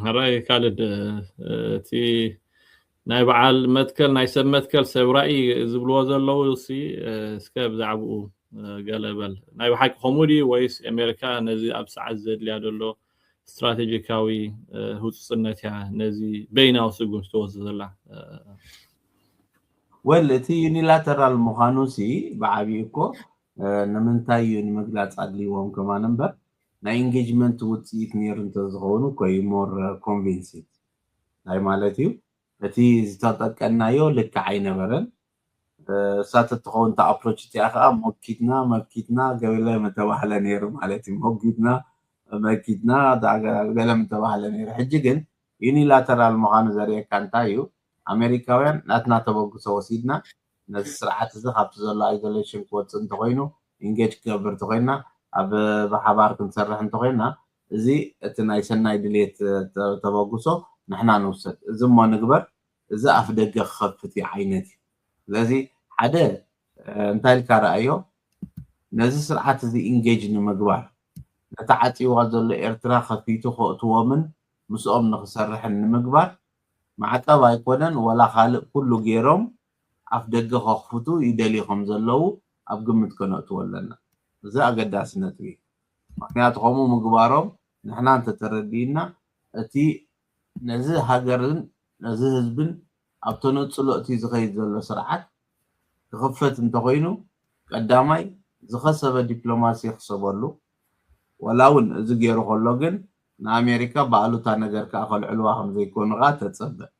هراي كالد تي ناي بعال متكل ناي سب متكل سبرائي زبلو زلو سي سكاب زعبو قلبل ناي بحق خمودي ويس امريكا نزي ابس عزد لي ادلو استراتيجيكاوي هوصنتها نزي بيناو سغون توزلا والتي يونيلاترال مخانوسي بعبيكو نمنتاي يوني مغلاص ادليوم كما نمبر نا انجيجمنت وصيت نير انت زغونو كوي مور كونفينسيت ناي مالتيو التي زتطقنايو لك عينبرن ساتت تخون تا ابروتش تي اخا مكيتنا قبل ما توحل نير مالتي مكيتنا دا قبل ما توحل نير حجي يونيلاترال مخانو زري كانتايو امريكاوያን ናትና ተበግሶ ወሲድና ነዚ ስርዓት እዚ ካብቲ ዘሎ አይዞሌሽን ክወፅእ እንተኮይኑ ኢንጌጅ ክገብር እንተኮይና ኣብ ብሓባር ክንሰርሕ እንተኮይና እዚ እቲ ናይ ሰናይ ድሌት ተበግሶ ንሕና ንውሰድ እዚ እሞ ንግበር እዚ ኣፍ ደገ ክኸፍት ዓይነት ስለዚ ሓደ እንታይ ኢልካ ረኣዮ ነዚ ስርዓት እዚ ኢንጌጅ ንምግባር ነቲ ዓፂዋ ዘሎ ኤርትራ ከፊቱ ክእትዎምን ምስኦም ንክሰርሕን ንምግባር معقب ኣይኮነን ወላ ካልእ ኩሉ ገይሮም ኣፍ ደገ ከኽፍቱ ይደልይኹም ዘለው ኣብ ግምት ከነእትዎ ኣለና እዚ ኣገዳስነት እዩ ምክንያቱ ከምኡ ምግባሮም ንሕና እንተተረዲእና እቲ ነዚ ሃገርን ነዚ ህዝብን ኣብ ተነፅሎ እቲ ዝኸይድ ዘሎ ስርዓት ክኽፈት እንተኮይኑ ቀዳማይ ዝኸሰበ ዲፕሎማሲ ክሰበሉ ወላ እውን እዚ ገይሩ ከሎ ግን ንኣሜሪካ ባእሉታ ነገር ከዓ ከልዕልዋ ከም ዘይኮኑ ቃ ተፀበእ